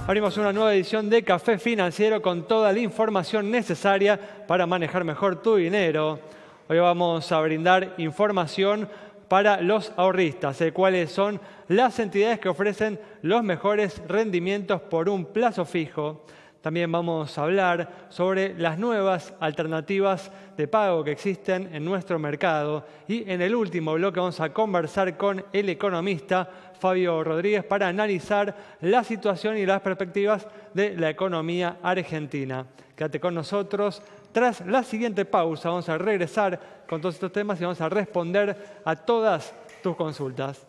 Abrimos una nueva edición de Café Financiero con toda la información necesaria para manejar mejor tu dinero. Hoy vamos a brindar información para los ahorristas, cuáles son las entidades que ofrecen los mejores rendimientos por un plazo fijo. También vamos a hablar sobre las nuevas alternativas de pago que existen en nuestro mercado. Y en el último bloque vamos a conversar con el economista Fabio Rodríguez para analizar la situación y las perspectivas de la economía argentina. Quédate con nosotros. Tras la siguiente pausa vamos a regresar con todos estos temas y vamos a responder a todas tus consultas.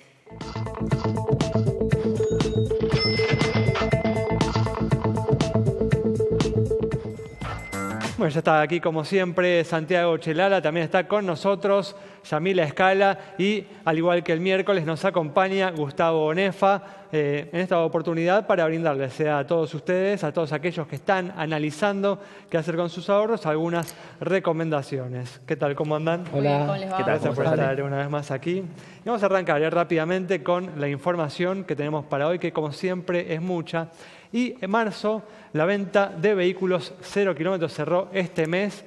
Bueno, ya está aquí como siempre Santiago Chelala, también está con nosotros Yamila Escala y al igual que el miércoles nos acompaña Gustavo Onefa en esta oportunidad para brindarles a todos ustedes, a todos aquellos que están analizando qué hacer con sus ahorros, algunas recomendaciones. ¿Qué tal? ¿Cómo andan? Hola. ¿Cómo les va? Gracias por estar una vez más aquí. Y vamos a arrancar rápidamente con la información que tenemos para hoy, que como siempre es mucha. Y en marzo, la venta de vehículos 0 kilómetros cerró este mes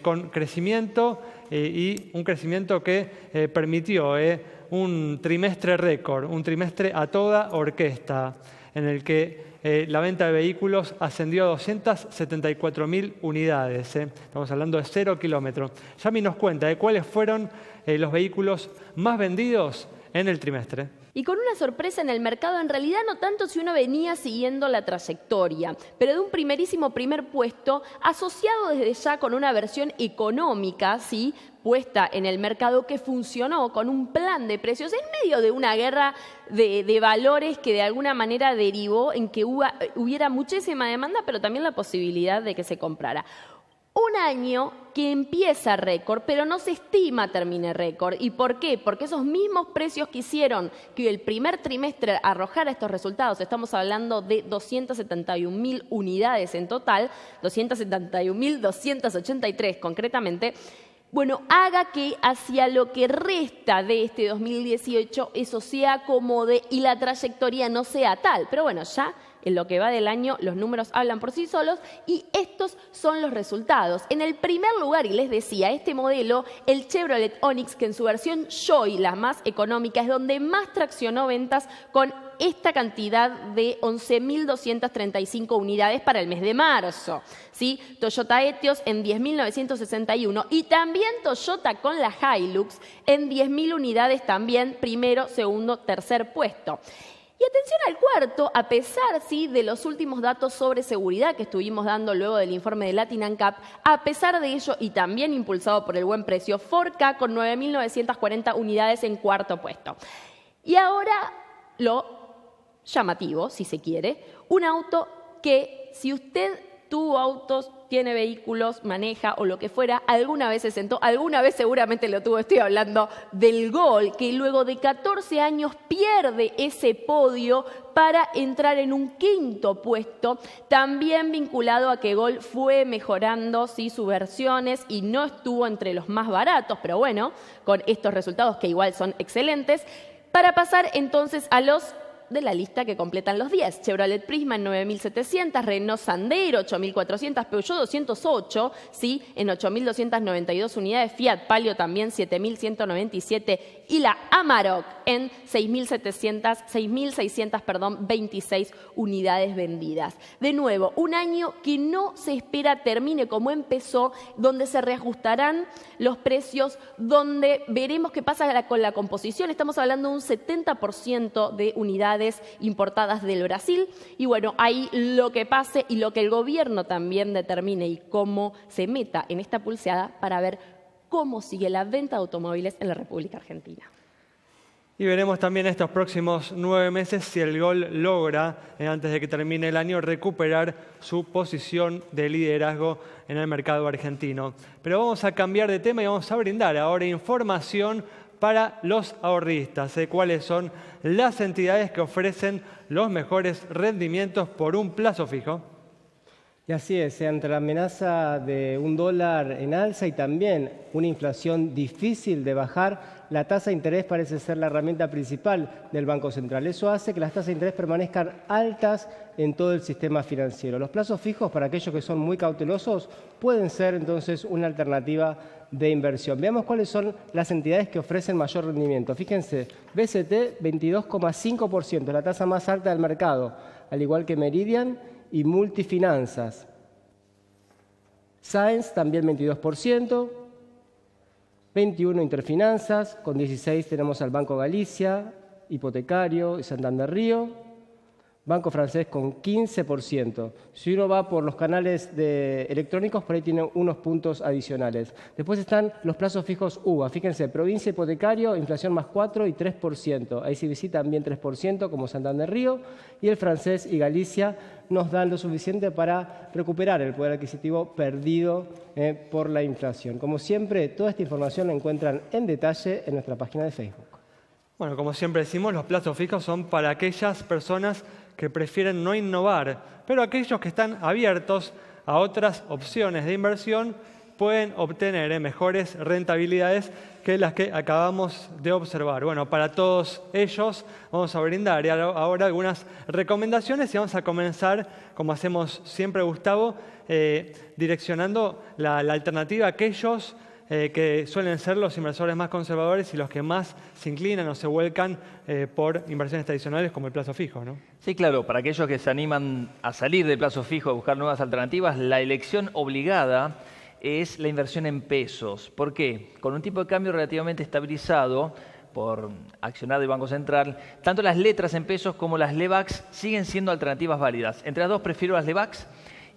con crecimiento y un crecimiento que permitió un trimestre récord, un trimestre a toda orquesta, en el que la venta de vehículos ascendió a 274.000 unidades. Estamos hablando de 0 kilómetros. Yami nos cuenta cuáles fueron los vehículos más vendidos en el trimestre. Y con una sorpresa en el mercado, en realidad no tanto si uno venía siguiendo la trayectoria, pero de un primerísimo primer puesto, asociado desde ya con una versión económica, ¿sí?, puesta en el mercado que funcionó con un plan de precios en medio de una guerra de valores que de alguna manera derivó en que hubiera muchísima demanda, pero también la posibilidad de que se comprara. Un año que empieza récord, pero no se estima termine récord. ¿Y por qué? Porque esos mismos precios que hicieron que el primer trimestre arrojara estos resultados, estamos hablando de 271.000 unidades en total, 271.283 concretamente, bueno, haga que hacia lo que resta de este 2018 eso se acomode y la trayectoria no sea tal. Pero bueno, ya en lo que va del año los números hablan por sí solos y estos son los resultados. En el primer lugar, y les decía, este modelo, el Chevrolet Onix, que en su versión Joy, la más económica, es donde más traccionó ventas con esta cantidad de 11.235 unidades para el mes de marzo. ¿Sí? Toyota Etios en 10.961 y también Toyota con la Hilux en 10.000 unidades también, primero, segundo, tercer puesto. Y atención al cuarto, a pesar ¿sí?, de los últimos datos sobre seguridad que estuvimos dando luego del informe de Latin ANCAP, a pesar de ello y también impulsado por el buen precio, Ford Ka con 9.940 unidades en cuarto puesto. Y ahora lo llamativo, si se quiere, un auto que si usted tuvo autos, tiene vehículos, maneja o lo que fuera, alguna vez se sentó, alguna vez seguramente lo tuvo, estoy hablando del Gol, que luego de 14 años pierde ese podio para entrar en un quinto puesto, también vinculado a que Gol fue mejorando ¿sí?, sus versiones y no estuvo entre los más baratos, pero bueno, con estos resultados que igual son excelentes, para pasar entonces a los de la lista que completan los 10. Chevrolet Prisma en 9.700, Renault Sandero 8.400, Peugeot 208, ¿sí?, en 8.292 unidades, Fiat Palio también 7.197 y la Amarok en 6.626 unidades vendidas. De nuevo, un año que no se espera termine como empezó, donde se reajustarán los precios, donde veremos qué pasa con la composición. Estamos hablando de un 70% de unidades importadas del Brasil y bueno, ahí lo que pase y lo que el gobierno también determine y cómo se meta en esta pulseada para ver cómo sigue la venta de automóviles en la República Argentina. Y veremos también estos próximos 9 meses si el Gol logra, antes de que termine el año, recuperar su posición de liderazgo en el mercado argentino. Pero vamos a cambiar de tema y vamos a brindar ahora información para los ahorristas, cuáles son las entidades que ofrecen los mejores rendimientos por un plazo fijo. Y así es, ante la amenaza de un dólar en alza y también una inflación difícil de bajar, la tasa de interés parece ser la herramienta principal del Banco Central. Eso hace que las tasas de interés permanezcan altas en todo el sistema financiero. Los plazos fijos, para aquellos que son muy cautelosos, pueden ser entonces una alternativa de inversión. Veamos cuáles son las entidades que ofrecen mayor rendimiento. Fíjense, BCT 22,5%, la tasa más alta del mercado, al igual que Meridian y Multifinanzas. Sáenz también 22%, 21% Interfinanzas, con 16% tenemos al Banco Galicia, Hipotecario y Santander Río. Banco Francés con 15%. Si uno va por los canales electrónicos, por ahí tiene unos puntos adicionales. Después están los plazos fijos UVA. Fíjense, Provincia Hipotecario, inflación más 4% y 3%. ICBC también 3%, como Santander Río. Y el francés y Galicia nos dan lo suficiente para recuperar el poder adquisitivo perdido por la inflación. Como siempre, toda esta información la encuentran en detalle en nuestra página de Facebook. Bueno, como siempre decimos, los plazos fijos son para aquellas personas que prefieren no innovar, pero aquellos que están abiertos a otras opciones de inversión pueden obtener mejores rentabilidades que las que acabamos de observar. Bueno, para todos ellos vamos a brindar ahora algunas recomendaciones y vamos a comenzar, como hacemos siempre, Gustavo, direccionando la alternativa a aquellos que suelen ser los inversores más conservadores y los que más se inclinan o se vuelcan por inversiones tradicionales como el plazo fijo, ¿no? Sí, claro, para aquellos que se animan a salir del plazo fijo, a buscar nuevas alternativas, la elección obligada es la inversión en pesos. ¿Por qué? Con un tipo de cambio relativamente estabilizado por accionar del Banco Central, tanto las letras en pesos como las LEVAX siguen siendo alternativas válidas. Entre las dos prefiero las LEVAX,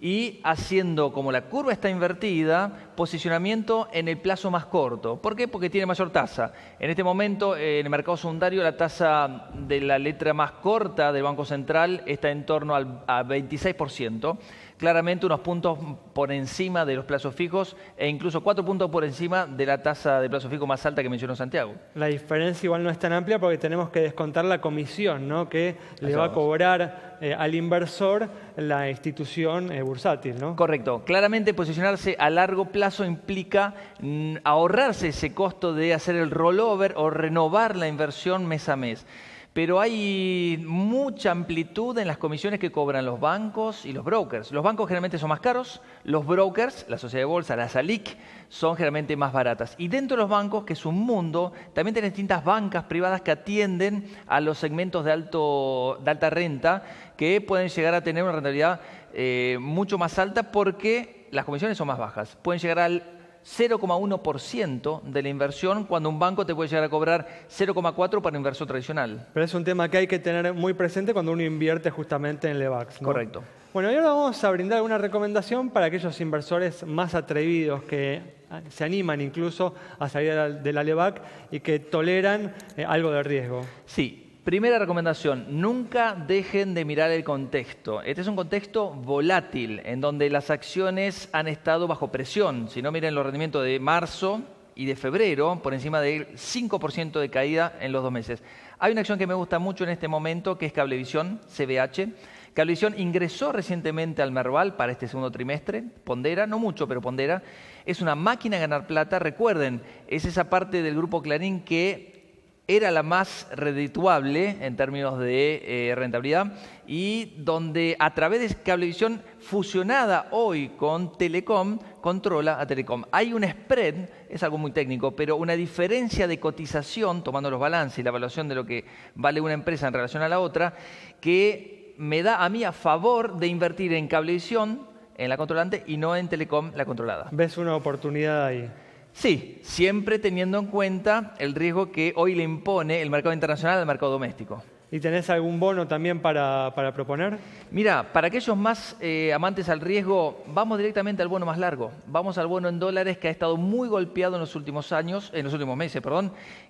y haciendo, como la curva está invertida, posicionamiento en el plazo más corto. ¿Por qué? Porque tiene mayor tasa. En este momento, en el mercado secundario, la tasa de la letra más corta del Banco Central está en torno a 26%. Claramente unos puntos por encima de los plazos fijos e incluso 4 puntos por encima de la tasa de plazo fijo más alta que mencionó Santiago. La diferencia igual no es tan amplia porque tenemos que descontar la comisión, ¿no?, que le va a cobrar al inversor la institución bursátil, ¿no? Correcto. Claramente posicionarse a largo plazo implica ahorrarse ese costo de hacer el rollover o renovar la inversión mes a mes. Pero hay mucha amplitud en las comisiones que cobran los bancos y los brokers. Los bancos generalmente son más caros, los brokers, la sociedad de bolsa, la SALIC, son generalmente más baratas. Y dentro de los bancos, que es un mundo, también tienen distintas bancas privadas que atienden a los segmentos de alta renta, que pueden llegar a tener una rentabilidad mucho más alta porque las comisiones son más bajas. Pueden llegar al 0,1% de la inversión, cuando un banco te puede llegar a cobrar 0,4% para inversión tradicional. Pero es un tema que hay que tener muy presente cuando uno invierte justamente en LEVAX, ¿no? Correcto. Bueno, y ahora vamos a brindar una recomendación para aquellos inversores más atrevidos que se animan incluso a salir de la LEVAC y que toleran algo de riesgo. Sí. Primera recomendación, nunca dejen de mirar el contexto. Este es un contexto volátil, en donde las acciones han estado bajo presión. Si no, miren los rendimientos de marzo y de febrero, por encima del 5% de caída en los 2 meses. Hay una acción que me gusta mucho en este momento, que es Cablevisión, CBH. Cablevisión ingresó recientemente al Merval para este segundo trimestre, pondera, no mucho, pero pondera. Es una máquina de ganar plata. Recuerden, es esa parte del grupo Clarín que era la más redituable en términos de rentabilidad y donde a través de Cablevisión, fusionada hoy con Telecom, controla a Telecom. Hay un spread, es algo muy técnico, pero una diferencia de cotización, tomando los balances y la evaluación de lo que vale una empresa en relación a la otra, que me da a mí a favor de invertir en Cablevisión, en la controlante, y no en Telecom, la controlada. ¿Ves una oportunidad ahí? Sí, siempre teniendo en cuenta el riesgo que hoy le impone el mercado internacional al mercado doméstico. ¿Y tenés algún bono también para proponer? Mira, para aquellos más amantes al riesgo, vamos directamente al bono más largo. Vamos al bono en dólares, que ha estado muy golpeado en los últimos meses,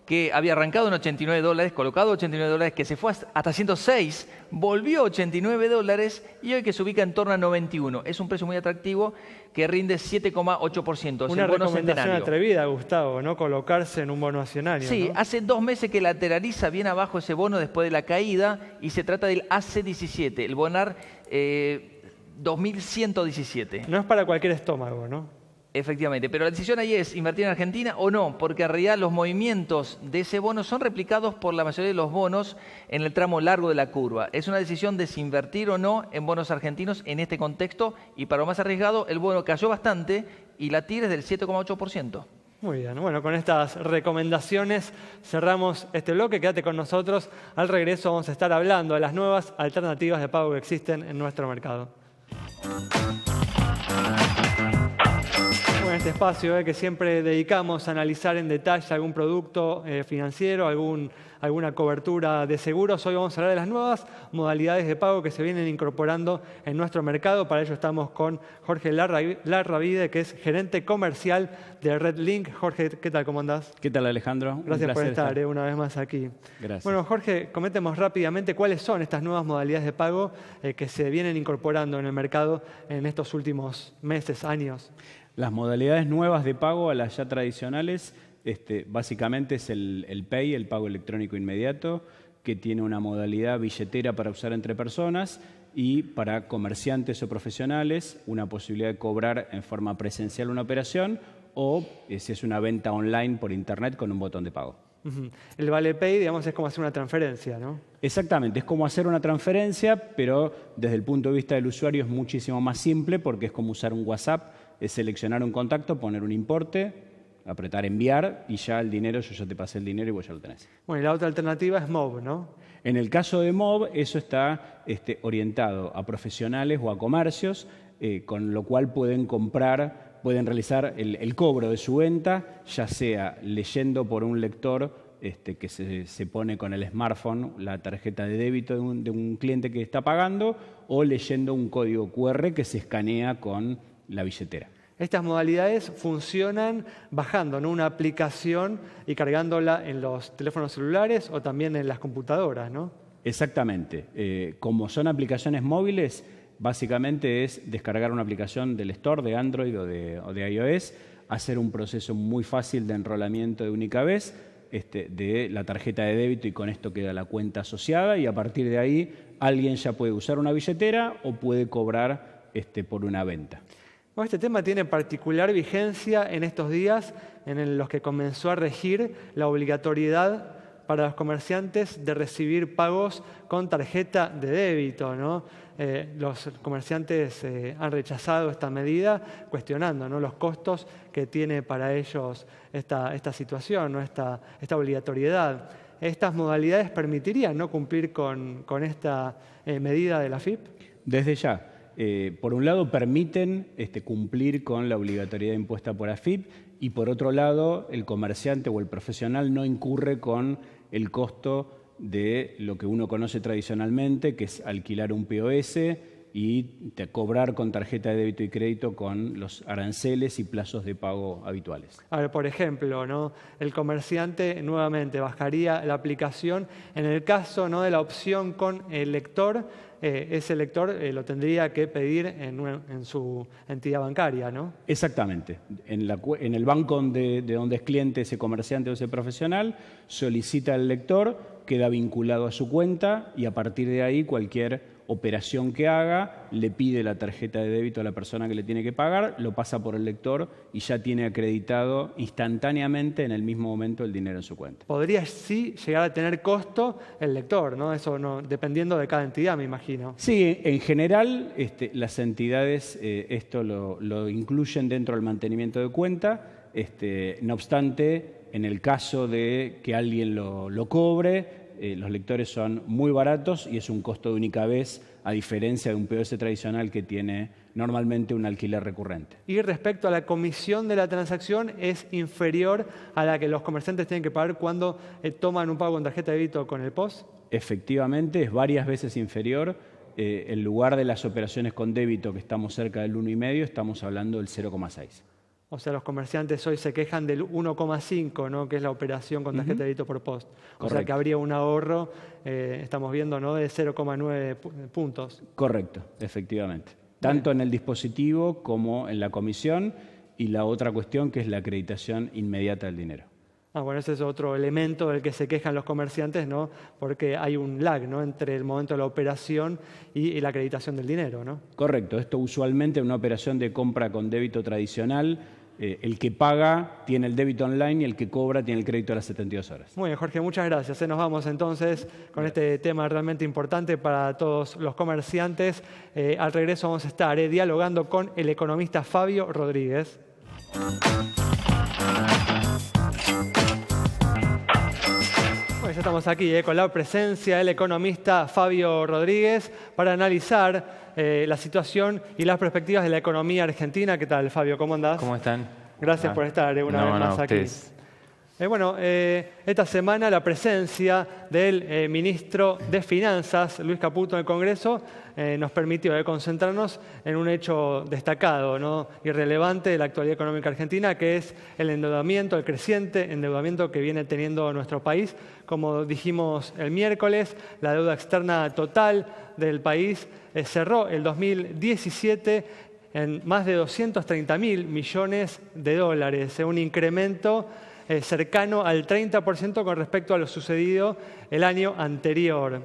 que había arrancado en $89, colocado $89, que se fue hasta 106, volvió a $89 y hoy que se ubica en torno a 91. Es un precio muy atractivo que rinde 7,8%. Una recomendación atrevida, Gustavo, ¿no? Colocarse en un bono accionario. Sí, ¿no? Hace 2 meses que lateraliza bien abajo ese bono después de la caída y se trata del AC17, el bonar 2.117. No es para cualquier estómago, ¿no? Efectivamente, pero la decisión ahí es invertir en Argentina o no, porque en realidad los movimientos de ese bono son replicados por la mayoría de los bonos en el tramo largo de la curva. Es una decisión de si invertir o no en bonos argentinos en este contexto, y para lo más arriesgado, el bono cayó bastante y la TIR es del 7,8%. Muy bien, bueno, con estas recomendaciones cerramos este bloque. Quédate con nosotros. Al regreso vamos a estar hablando de las nuevas alternativas de pago que existen en nuestro mercado. En este espacio que siempre dedicamos a analizar en detalle algún producto financiero, alguna cobertura de seguros, hoy vamos a hablar de las nuevas modalidades de pago que se vienen incorporando en nuestro mercado. Para ello estamos con Jorge Larravide, que es gerente comercial de RedLink. Jorge, ¿qué tal? ¿Cómo andás? ¿Qué tal, Alejandro? Gracias por estar una vez más aquí. Gracias. Bueno, Jorge, coméntenos rápidamente cuáles son estas nuevas modalidades de pago que se vienen incorporando en el mercado en estos últimos meses, años. Las modalidades nuevas de pago a las ya tradicionales, básicamente es el Pay, el pago electrónico inmediato, que tiene una modalidad billetera para usar entre personas y para comerciantes o profesionales una posibilidad de cobrar en forma presencial una operación o si es una venta online por internet con un botón de pago. El Vale Pay, digamos, es como hacer una transferencia, ¿no? Exactamente, es como hacer una transferencia, pero desde el punto de vista del usuario es muchísimo más simple porque es como usar un WhatsApp. Es seleccionar un contacto, poner un importe, apretar enviar y ya el dinero, yo ya te pasé el dinero y vos ya lo tenés. Bueno, y la otra alternativa es MOV, ¿no? En el caso de MOV, eso está orientado a profesionales o a comercios, con lo cual pueden realizar el cobro de su venta, ya sea leyendo por un lector que se pone con el smartphone la tarjeta de débito de un cliente que está pagando, o leyendo un código QR que se escanea con la billetera. Estas modalidades funcionan bajando, ¿no?, una aplicación y cargándola en los teléfonos celulares o también en las computadoras, ¿no? Exactamente. Como son aplicaciones móviles, básicamente es descargar una aplicación del Store de Android o de iOS, hacer un proceso muy fácil de enrolamiento de única vez de la tarjeta de débito, y con esto queda la cuenta asociada, y a partir de ahí alguien ya puede usar una billetera o puede cobrar por una venta. Bueno, este tema tiene particular vigencia en estos días en los que comenzó a regir la obligatoriedad para los comerciantes de recibir pagos con tarjeta de débito, ¿no? Los comerciantes han rechazado esta medida, cuestionando, ¿no?, los costos que tiene para ellos esta situación, ¿no?, esta obligatoriedad. ¿Estas modalidades permitirían, ¿no?, cumplir con esta medida de la AFIP? Desde ya. Por un lado, permiten cumplir con la obligatoriedad impuesta por AFIP, y por otro lado, el comerciante o el profesional no incurre con el costo de lo que uno conoce tradicionalmente, que es alquilar un POS y cobrar con tarjeta de débito y crédito con los aranceles y plazos de pago habituales. A ver, por ejemplo, ¿no?, el comerciante nuevamente bajaría la aplicación en el caso, ¿no?, de la opción con el lector. Ese lector lo tendría que pedir en su entidad bancaria, ¿no? Exactamente. En el banco de donde es cliente ese comerciante o ese profesional, solicita el lector, queda vinculado a su cuenta, y a partir de ahí cualquier operación que haga le pide la tarjeta de débito a la persona que le tiene que pagar, lo pasa por el lector y ya tiene acreditado instantáneamente en el mismo momento el dinero en su cuenta. Podría sí llegar a tener costo el lector, ¿no? Eso no, dependiendo de cada entidad, me imagino. Sí, en general las entidades esto lo incluyen dentro del mantenimiento de cuenta. No obstante, en el caso de que alguien lo cobre, los lectores son muy baratos y es un costo de única vez, a diferencia de un POS tradicional que tiene normalmente un alquiler recurrente. Y respecto a la comisión de la transacción, ¿es inferior a la que los comerciantes tienen que pagar cuando toman un pago con tarjeta de débito con el POS? Efectivamente, es varias veces inferior. En lugar de las operaciones con débito, que estamos cerca del 1,5, estamos hablando del 0,6. O sea, los comerciantes hoy se quejan del 1,5, ¿no?, que es la operación con tarjeta de débito por POS. O sea, que habría un ahorro, estamos viendo, ¿no?, de 0,9 puntos. Correcto, efectivamente. Tanto en el dispositivo como en la comisión, y la otra cuestión que es la acreditación inmediata del dinero. Bueno, ese es otro elemento del que se quejan los comerciantes, ¿no? Porque hay un lag, ¿no?, entre el momento de la operación y la acreditación del dinero, ¿no? Correcto. Esto usualmente en una operación de compra con débito tradicional, el que paga tiene el débito online y el que cobra tiene el crédito a las 72 horas. Muy bien, Jorge, muchas gracias. Nos vamos entonces con este tema realmente importante para todos los comerciantes. Al regreso vamos a estar dialogando con el economista Fabio Rodríguez. Bueno, ya estamos aquí con la presencia del economista Fabio Rodríguez para analizar la situación y las perspectivas de la economía argentina. ¿Qué tal, Fabio? ¿Cómo andás? ¿Cómo están? Gracias por estar una vez más aquí. Esta semana la presencia del ministro de Finanzas, Luis Caputo, en el Congreso, nos permitió concentrarnos en un hecho destacado, ¿no?, y relevante de la actualidad económica argentina, que es el endeudamiento, el creciente endeudamiento que viene teniendo nuestro país. Como dijimos el miércoles, la deuda externa total del país cerró el 2017 en más de 230.000 millones de dólares, un incremento cercano al 30% con respecto a lo sucedido el año anterior.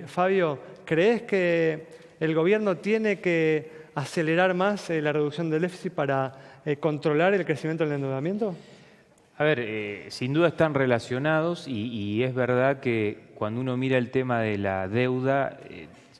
Fabio, ¿crees que el gobierno tiene que acelerar más la reducción del déficit para controlar el crecimiento del endeudamiento? A ver, sin duda están relacionados y es verdad que cuando uno mira el tema de la deuda,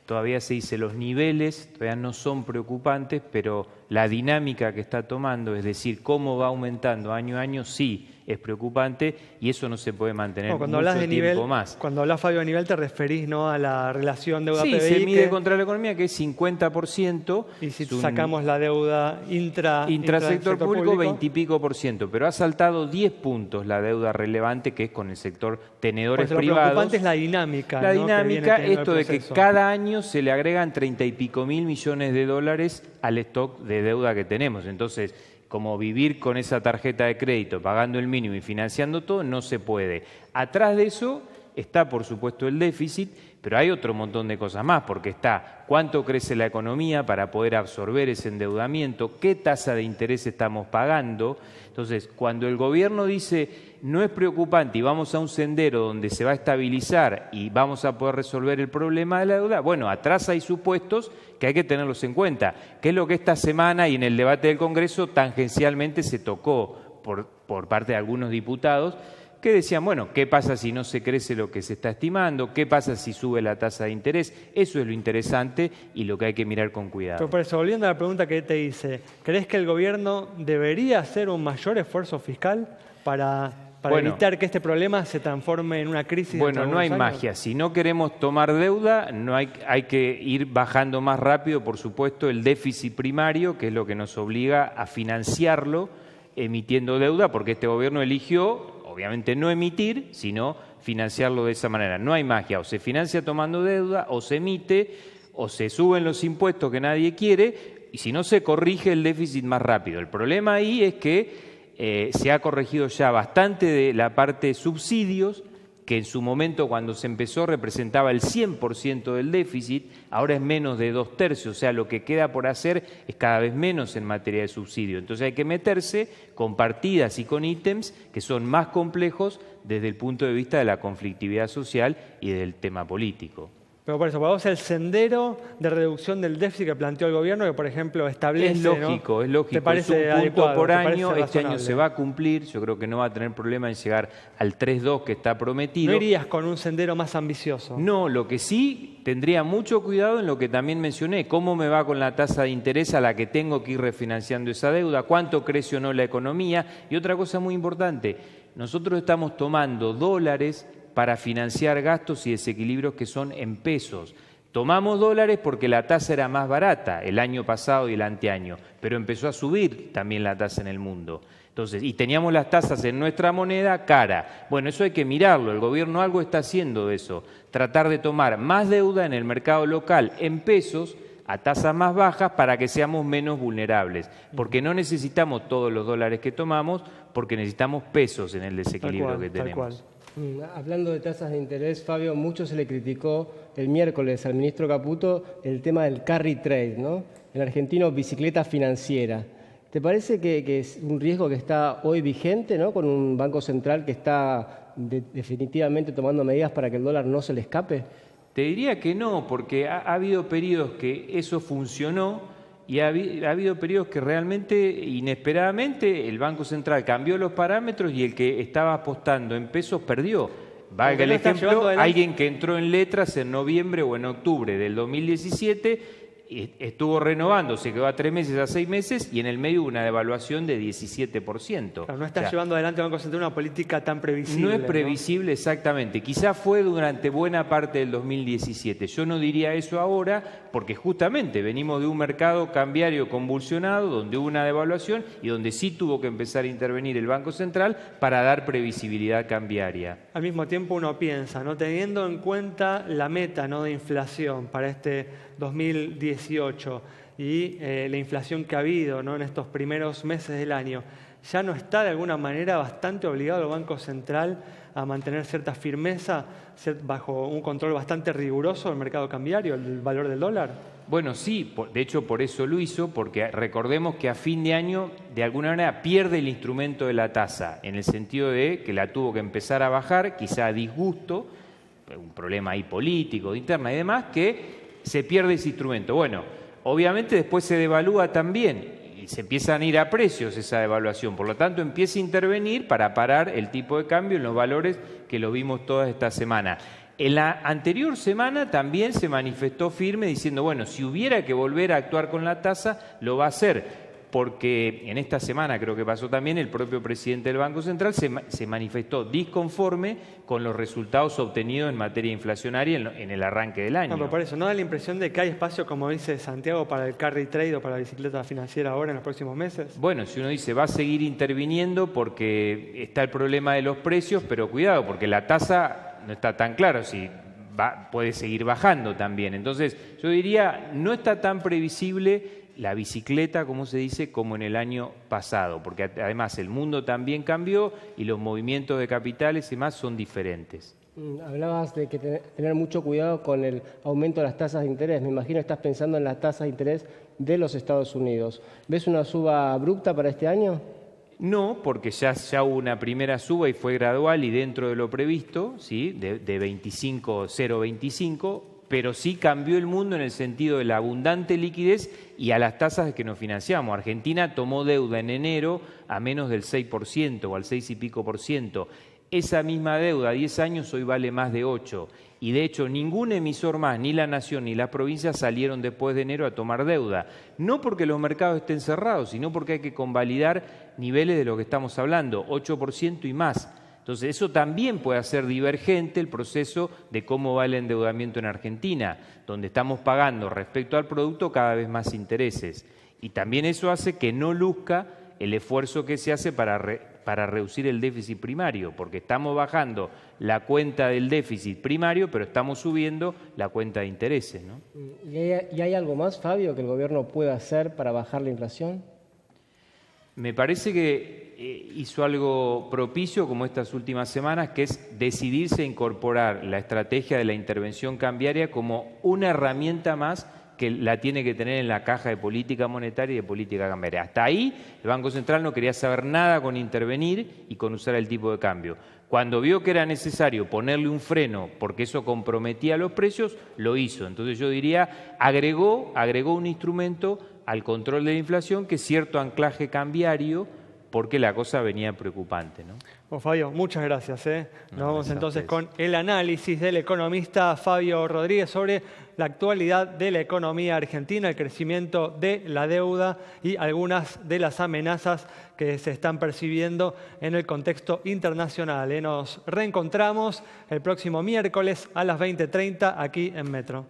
todavía se dice los niveles todavía no son preocupantes, pero la dinámica que está tomando, es decir, cómo va aumentando año a año, sí es preocupante y eso no se puede mantener mucho tiempo más. Cuando hablas, Fabio, de nivel, te referís, ¿no?, a la relación deuda-PBI. Sí, se mide contra la economía, que es 50%. Y si sacamos la deuda intrasector público, 20 y pico %. Pero ha saltado 10 puntos la deuda relevante, que es con el sector tenedores privados. Lo preocupante es la dinámica. La dinámica, esto de que cada año se le agregan 30 y pico mil millones de dólares al stock de deuda que tenemos. Entonces, como vivir con esa tarjeta de crédito, pagando el mínimo y financiando todo, no se puede. Atrás de eso está, por supuesto, el déficit, pero hay otro montón de cosas más, porque está cuánto crece la economía para poder absorber ese endeudamiento, qué tasa de interés estamos pagando. Entonces, cuando el gobierno dice no es preocupante y vamos a un sendero donde se va a estabilizar y vamos a poder resolver el problema de la deuda, bueno, atrás hay supuestos que hay que tenerlos en cuenta, que es lo que esta semana y en el debate del Congreso tangencialmente se tocó por parte de algunos diputados, que decían, bueno, ¿qué pasa si no se crece lo que se está estimando? ¿Qué pasa si sube la tasa de interés? Eso es lo interesante y lo que hay que mirar con cuidado. Pero por eso, volviendo a la pregunta que te hice, ¿crees que el gobierno debería hacer un mayor esfuerzo fiscal para evitar que este problema se transforme en una crisis? Bueno, no hay magia. Si no queremos tomar deuda, hay que ir bajando más rápido, por supuesto, el déficit primario, que es lo que nos obliga a financiarlo emitiendo deuda, porque este gobierno eligió, obviamente, no emitir, sino financiarlo de esa manera. No hay magia. O se financia tomando deuda, o se emite, o se suben los impuestos que nadie quiere, y si no, se corrige el déficit más rápido. El problema ahí es que se ha corregido ya bastante de la parte de subsidios, que en su momento cuando se empezó representaba el 100% del déficit, ahora es menos de 2/3, o sea, lo que queda por hacer es cada vez menos en materia de subsidio. Entonces hay que meterse con partidas y con ítems que son más complejos desde el punto de vista de la conflictividad social y del tema político. Pero por eso, para vos el sendero de reducción del déficit que planteó el gobierno, que por ejemplo establece... Es lógico, ¿no? Es lógico. ¿Te parece es un punto adecuado, por año, este razonable? año se va a cumplir, yo creo que no va a tener problema en llegar al 3,2 que está prometido. ¿No irías con un sendero más ambicioso? No, lo que sí tendría mucho cuidado en lo que también mencioné, cómo me va con la tasa de interés a la que tengo que ir refinanciando esa deuda, cuánto crece o no la economía. Y otra cosa muy importante, nosotros estamos tomando dólares para financiar gastos y desequilibrios que son en pesos. Tomamos dólares porque la tasa era más barata el año pasado y el anteaño, pero empezó a subir también la tasa en el mundo. Entonces, y teníamos las tasas en nuestra moneda cara. Bueno, eso hay que mirarlo, el gobierno algo está haciendo de eso, tratar de tomar más deuda en el mercado local en pesos a tasas más bajas para que seamos menos vulnerables, porque no necesitamos todos los dólares que tomamos, porque necesitamos pesos en el desequilibrio que tenemos. Hablando de tasas de interés, Fabio, mucho se le criticó el miércoles al ministro Caputo el tema del carry trade, ¿no? El argentino bicicleta financiera. ¿Te parece que es un riesgo que está hoy vigente, ¿no? Con un Banco Central que está definitivamente tomando medidas para que el dólar no se le escape? Te diría que no, porque ha habido periodos que eso funcionó y ha habido periodos que realmente, inesperadamente, el Banco Central cambió los parámetros y el que estaba apostando en pesos perdió. Valga el ejemplo, alguien que entró en letras en noviembre o en octubre del 2017 estuvo renovando, se quedó a 3 meses, a 6 meses y en el medio una devaluación de 17%. Claro, no está llevando adelante el Banco Central una política tan previsible. No es previsible, ¿no? Exactamente. Quizás fue durante buena parte del 2017. Yo no diría eso ahora porque justamente venimos de un mercado cambiario convulsionado donde hubo una devaluación y donde sí tuvo que empezar a intervenir el Banco Central para dar previsibilidad cambiaria. Al mismo tiempo uno piensa, ¿no? Teniendo en cuenta la meta, ¿no?, de inflación para este 2018 y la inflación que ha habido, ¿no?, en estos primeros meses del año, ¿ya no está de alguna manera bastante obligado el Banco Central a mantener cierta firmeza bajo un control bastante riguroso del mercado cambiario, el valor del dólar? Bueno, sí, de hecho por eso lo hizo, porque recordemos que a fin de año de alguna manera pierde el instrumento de la tasa, en el sentido de que la tuvo que empezar a bajar, quizá a disgusto, un problema ahí político, de interna y demás, que se pierde ese instrumento. Bueno, obviamente después se devalúa también y se empiezan a ir a precios esa devaluación. Por lo tanto, empieza a intervenir para parar el tipo de cambio en los valores que lo vimos toda esta semana. En la anterior semana también se manifestó firme diciendo, bueno, si hubiera que volver a actuar con la tasa, lo va a hacer. Porque en esta semana, creo que pasó también, el propio presidente del Banco Central se manifestó disconforme con los resultados obtenidos en materia inflacionaria en el arranque del año. No, pero por eso, ¿no da la impresión de que hay espacio, como dice Santiago, para el carry trade o para la bicicleta financiera ahora en los próximos meses? Bueno, si uno dice va a seguir interviniendo porque está el problema de los precios, pero cuidado, porque la tasa no está tan claro si puede seguir bajando también. Entonces, yo diría, no está tan previsible la bicicleta, como se dice, como en el año pasado, porque además el mundo también cambió y los movimientos de capitales y más son diferentes. Hablabas de que tener mucho cuidado con el aumento de las tasas de interés. Me imagino que estás pensando en las tasas de interés de los Estados Unidos. ¿Ves una suba abrupta para este año? No, porque ya hubo una primera suba y fue gradual y dentro de lo previsto, ¿sí?, de 0,25, pero sí cambió el mundo en el sentido de la abundante liquidez y a las tasas que nos financiamos. Argentina tomó deuda en enero a menos del 6% o al 6 y pico por ciento. Esa misma deuda a 10 años hoy vale más de 8. Y de hecho ningún emisor más, ni la Nación ni las provincias, salieron después de enero a tomar deuda. No porque los mercados estén cerrados, sino porque hay que convalidar niveles de lo que estamos hablando, 8% y más. Entonces, eso también puede hacer divergente el proceso de cómo va el endeudamiento en Argentina, donde estamos pagando respecto al producto cada vez más intereses. Y también eso hace que no luzca el esfuerzo que se hace para reducir el déficit primario, porque estamos bajando la cuenta del déficit primario, pero estamos subiendo la cuenta de intereses, ¿no? ¿Y hay algo más, Fabio, que el gobierno pueda hacer para bajar la inflación? Me parece que hizo algo propicio como estas últimas semanas, que es decidirse a incorporar la estrategia de la intervención cambiaria como una herramienta más que la tiene que tener en la caja de política monetaria y de política cambiaria. Hasta ahí el Banco Central no quería saber nada con intervenir y con usar el tipo de cambio. Cuando vio que era necesario ponerle un freno porque eso comprometía los precios, lo hizo. Entonces yo diría, agregó un instrumento al control de la inflación, que es cierto anclaje cambiario, porque la cosa venía preocupante, ¿no? Bueno, Fabio, muchas gracias. Nos vamos entonces ustedes. con el análisis del economista Fabio Rodríguez sobre la actualidad de la economía argentina, el crecimiento de la deuda y algunas de las amenazas que se están percibiendo en el contexto internacional. Nos reencontramos el próximo miércoles a las 20:30 aquí en Metro.